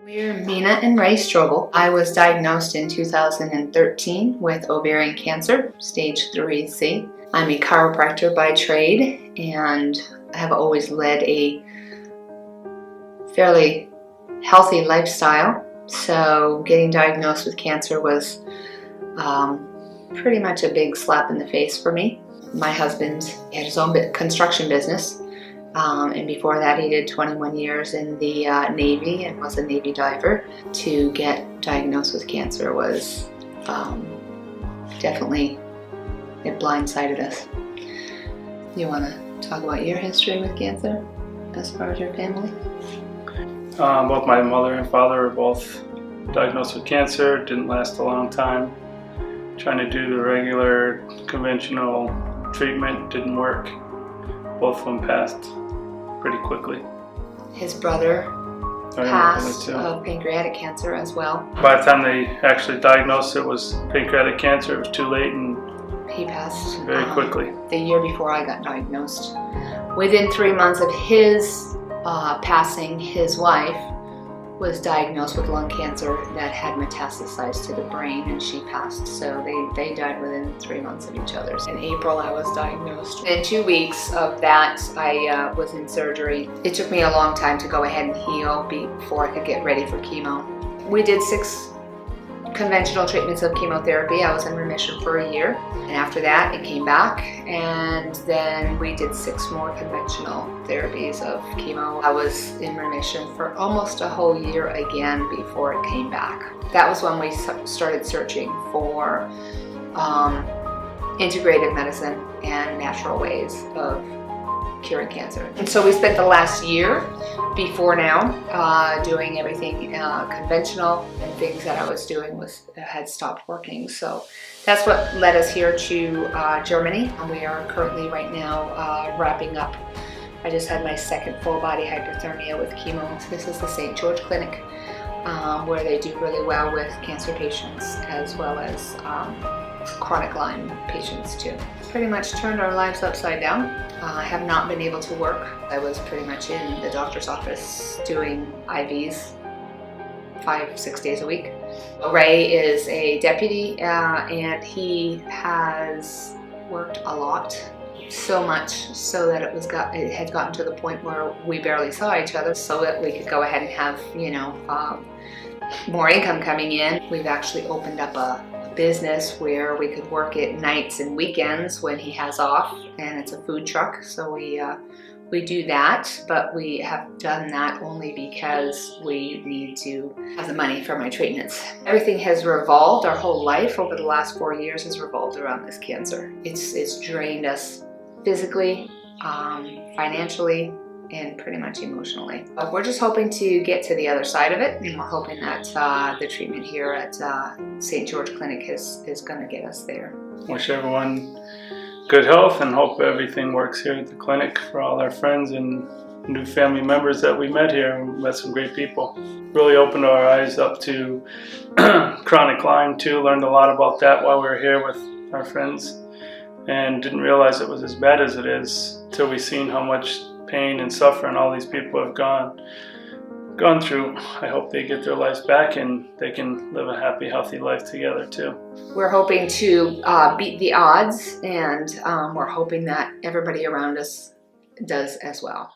We're Mina and Ray Strobel. I was diagnosed in 2013 with ovarian cancer, stage 3C. I'm a chiropractor by trade and have always led a fairly healthy lifestyle. So getting diagnosed with cancer was pretty much a big slap in the face for me. My husband had his own construction business. And before that he did 21 years in the Navy and was a Navy diver. To get diagnosed with cancer was definitely, it blindsided us. You want to talk about your history with cancer as far as your family? Both my mother and father were both diagnosed with cancer. It didn't last a long time. Trying to do the regular conventional treatment didn't work. Both of them passed pretty quickly. His brother passed of pancreatic cancer as well. By the time they actually diagnosed it was pancreatic cancer, it was too late and he passed very quickly. The year before I got diagnosed. Within 3 months of his passing, his wife was diagnosed with lung cancer that had metastasized to the brain, and she passed. So they died within 3 months of each other. In April I was diagnosed. In 2 weeks of that I was in surgery. It took me a long time to go ahead and heal before I could get ready for chemo. We did 6 conventional treatments of chemotherapy. I was in remission for a year, and after that it came back, and then we did 6 more conventional therapies of chemo. I was in remission for almost a whole year again before it came back. That was when we started searching for integrative medicine and natural ways of curing cancer. And so we spent the last year before now doing everything conventional, and things that I was doing had stopped working. So that's what led us here to Germany. We are currently right now wrapping up. I just had my 2nd full body hyperthermia with chemo. This is the St. George Clinic where they do really well with cancer patients as well as chronic Lyme patients too. Pretty much turned our lives upside down. I have not been able to work. I was pretty much in the doctor's office doing IVs 5-6 days a week. Ray is a deputy and he has worked a lot, so much so that it had gotten to the point where we barely saw each other, so that we could go ahead and have, you know, more income coming in. We've actually opened up a business where we could work at nights and weekends when he has off, and it's a food truck, so we do that, but we have done that only because we need to have the money for my treatments. Everything has revolved, our whole life over the last 4 years has revolved around this cancer. It's drained us physically, financially, and pretty much emotionally. We're just hoping to get to the other side of it, and we're hoping that the treatment here at St. George Clinic is going to get us there. Wish everyone good health and hope everything works here at the clinic for all our friends and new family members that we met here. We met some great people. Really opened our eyes up to chronic Lyme too. Learned a lot about that while we were here with our friends, and didn't realize it was as bad as it is till we seen how much pain and suffering all these people have gone through. I hope they get their lives back and they can live a happy, healthy life together too. We're hoping to beat the odds, and we're hoping that everybody around us does as well.